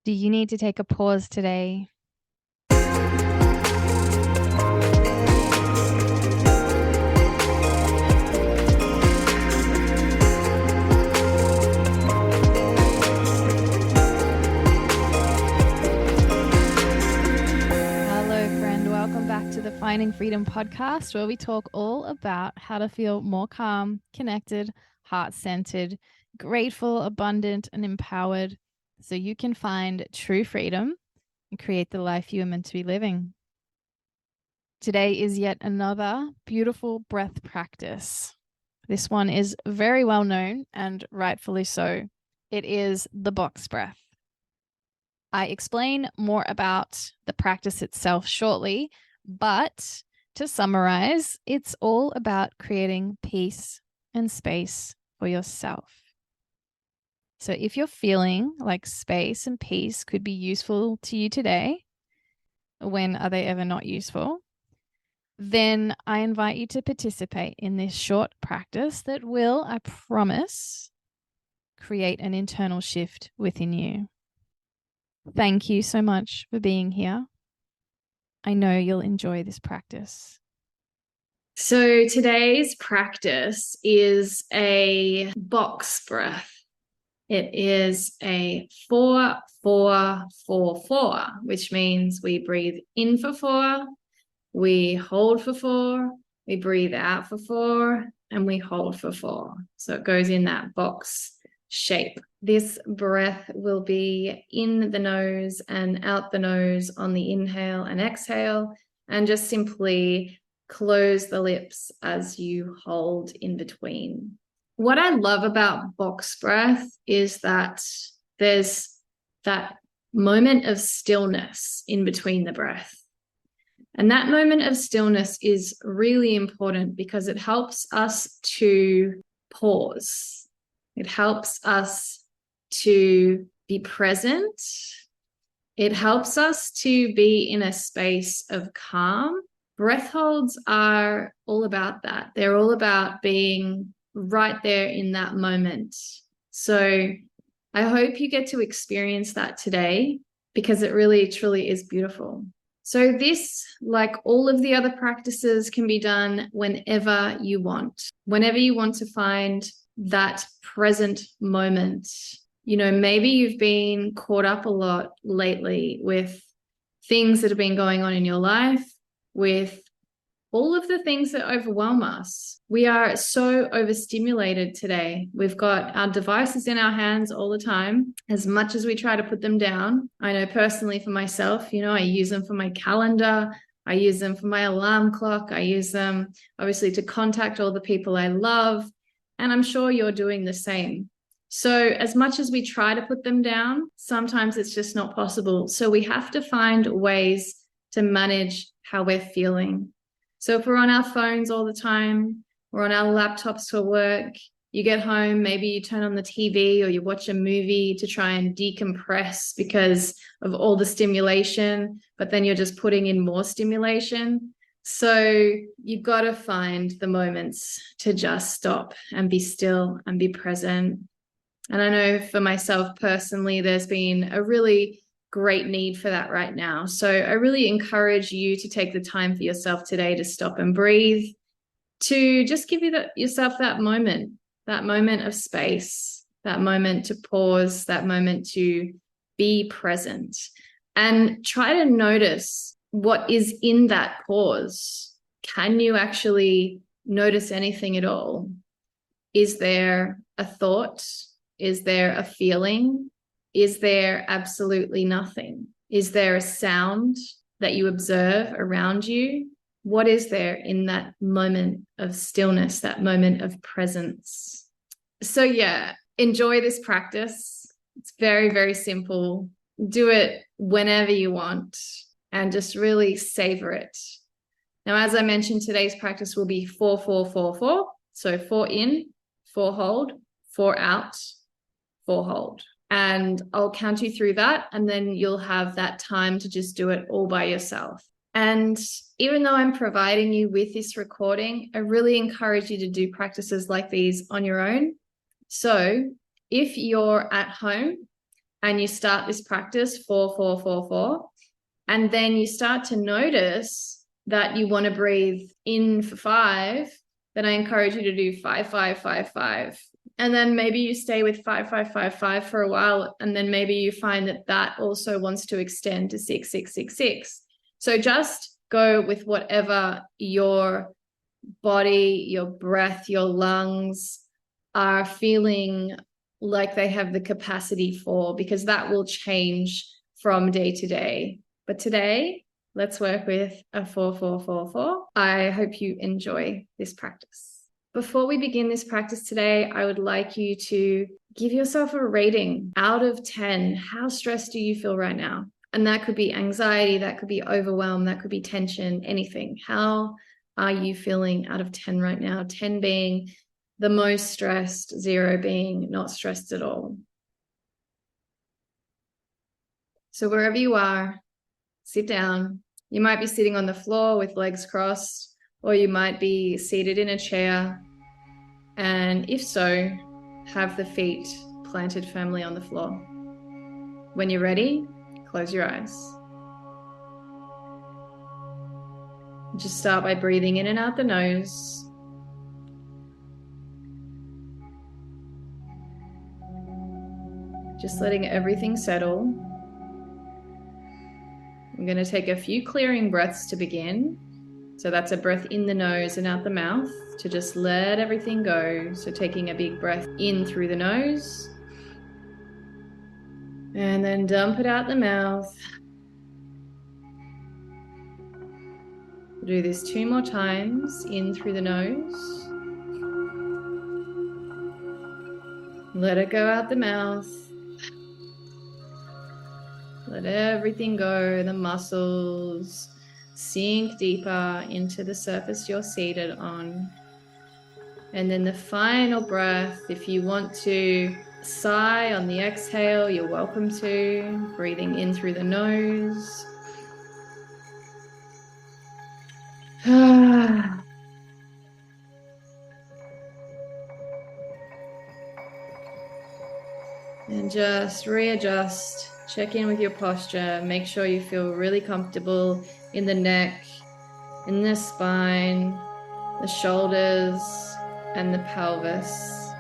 Do you need to take a pause today? To the Finding Freedom podcast, where we talk all about how to feel more calm, connected, heart-centered, grateful, abundant, and empowered so you can find true freedom and create the life you are meant to be living. Today is yet another beautiful breath practice. This one is very well known and rightfully so. It is the box breath. I explain more about the practice itself shortly, but to summarize, it's all about creating peace and space for yourself. So if you're feeling like space and peace could be useful to you today, when are they ever not useful? Then I invite you to participate in this short practice that will, I promise, create an internal shift within you. Thank you so much for being here. I know you'll enjoy this practice. So today's practice is a box breath. It is a 4-4-4-4, which means we breathe in for 4, we hold for 4, we breathe out for 4, and we hold for 4. So it goes in that box shape. This breath will be in the nose and out the nose on the inhale and exhale, and just simply close the lips as you hold in between. What I love about box breath is that there's that moment of stillness in between the breath. And that moment of stillness is really important because it helps us to pause. It helps us to be present. It helps us to be in a space of calm. Breath holds are all about that. They're all about being right there in that moment. So I hope you get to experience that today because it really, truly is beautiful. So this, like all of the other practices, can be done whenever you want to find that present moment. You know, maybe you've been caught up a lot lately with things that have been going on in your life, with all of the things that overwhelm us. We are so overstimulated today. We've got our devices in our hands all the time, as much as we try to put them down. I know personally for myself, I use them for my calendar. I use them for my alarm clock. I use them obviously to contact all the people I love. And I'm sure you're doing the same. So as much as we try to put them down, sometimes it's just not possible. So we have to find ways to manage how we're feeling. So if we're on our phones all the time, we're on our laptops for work, you get home, maybe you turn on the TV or you watch a movie to try and decompress because of all the stimulation, but then you're just putting in more stimulation. So you've got to find the moments to just stop and be still and be present. And I know for myself personally, there's been a really great need for that right now. So I really encourage you to take the time for yourself today to stop and breathe, to just give yourself that moment of space, that moment to pause, that moment to be present, and try to notice what is in that pause. Can you actually notice anything at all? Is there a thought? Is there a feeling? Is there absolutely nothing? Is there a sound that you observe around you? What is there in that moment of stillness, that moment of presence? So yeah, enjoy this practice. It's very, very simple. Do it whenever you want and just really savor it. Now, as I mentioned, today's practice will be 4-4-4-4. So 4 in, 4 hold, 4 out, 4 hold. And I'll count you through that, and then you'll have that time to just do it all by yourself. And even though I'm providing you with this recording, I really encourage you to do practices like these on your own. So if you're at home and you start this practice 4, 4, 4, 4, and then you start to notice that you want to breathe in for 5, then I encourage you to do 5, 5, 5, 5. And then maybe you stay with 5, 5, 5, 5 for a while, and then maybe you find that that also wants to extend to 6, 6, 6, 6. So just go with whatever your body, your breath, your lungs are feeling like they have the capacity for, because that will change from day to day. But today, let's work with a 4, 4, 4, 4. I hope you enjoy this practice. Before we begin this practice today, I would like you to give yourself a rating out of 10. How stressed do you feel right now? And that could be anxiety, that could be overwhelm, that could be tension, anything. How are you feeling out of 10 right now? 10 being the most stressed, 0 being not stressed at all. So wherever you are, sit down. You might be sitting on the floor with legs crossed, or you might be seated in a chair. And if so, have the feet planted firmly on the floor. When you're ready, close your eyes. Just start by breathing in and out the nose. Just letting everything settle. I'm going to take a few clearing breaths to begin. So that's a breath in the nose and out the mouth to just let everything go. So taking a big breath in through the nose and then dump it out the mouth. Do this 2 more times, in through the nose. Let it go out the mouth. Let everything go, the muscles sink deeper into the surface you're seated on. And then the final breath, if you want to sigh on the exhale, you're welcome to. Breathing in through the nose. And just readjust, check in with your posture, make sure you feel really comfortable in the neck, in the spine, the shoulders, and the pelvis.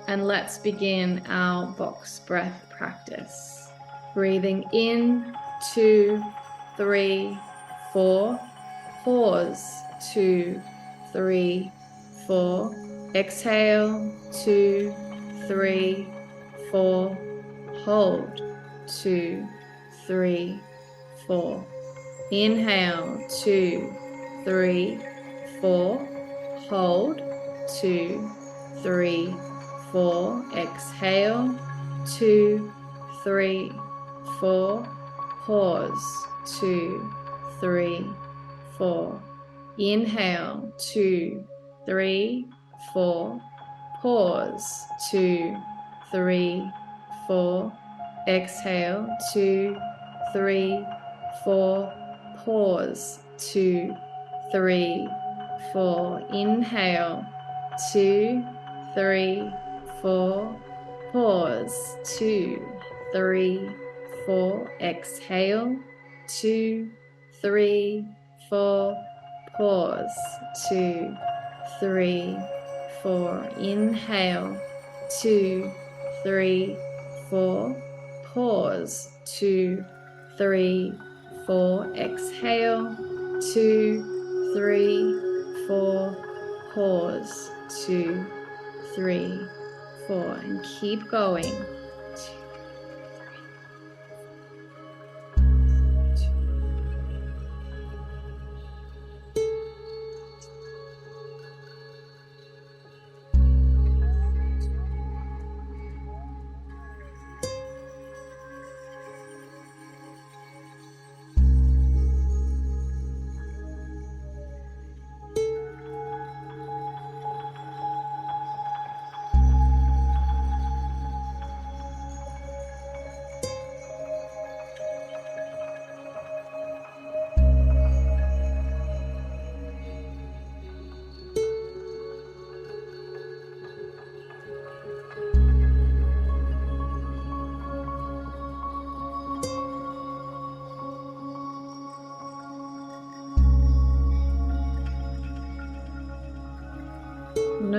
And let's begin our box breath practice. Breathing in, 2, 3, 4. Pause, 2, 3, 4. Exhale, 2, 3, 4. Hold, 2, 3, 4. Inhale, 2, 3, 4. Hold, 2, 3, 4. Exhale, 2, 3, 4. Pause, 2, 3, 4. Inhale, 2, 3, 4. Pause, 2, 3, 4. Exhale, 2, 3, 4. Pause, 2, 3, 4. Inhale, 2, 3, 4. Pause, 2, 3, 4. Exhale, 2, 3, 4. Pause, 2, 3, 4. Inhale, 2, 3, 4. Pause, 2, 3, 4. Exhale, 2, 3, 4. Pause, 2, 3, 4. And keep going.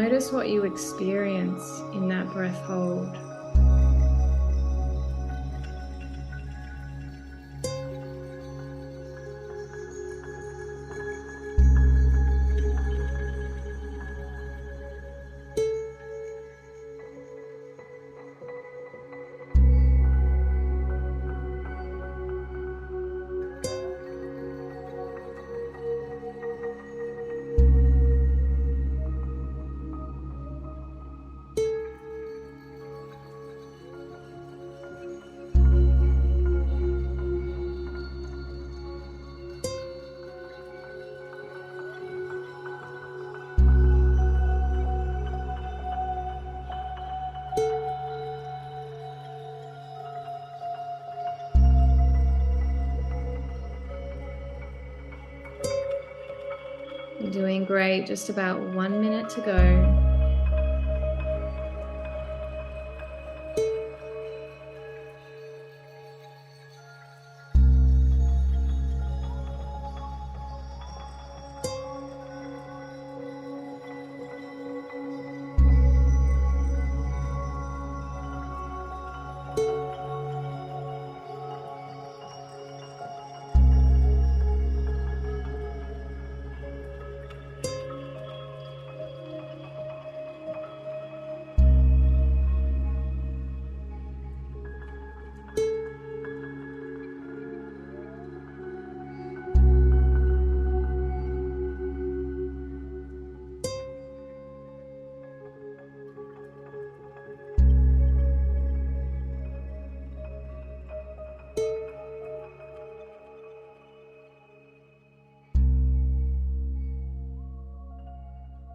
notice what you experience in that breath hold. You're doing great. Just about 1 minute to go.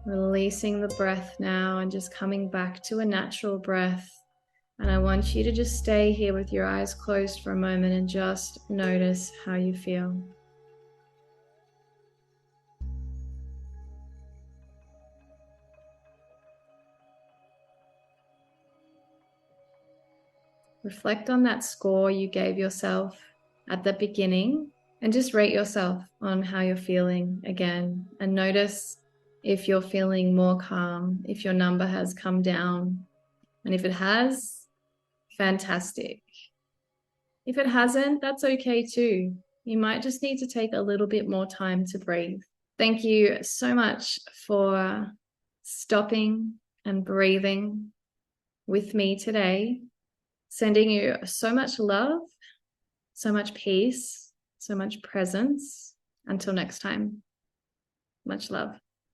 Releasing the breath now and just coming back to a natural breath. And I want you to just stay here with your eyes closed for a moment and just notice how you feel. Reflect on that score you gave yourself at the beginning and just rate yourself on how you're feeling again. And notice if you're feeling more calm, if your number has come down. And if it has, fantastic. If it hasn't, that's okay too. You might just need to take a little bit more time to breathe. Thank you so much for stopping and breathing with me today. Sending you so much love, so much peace, so much presence. Until next time, much love.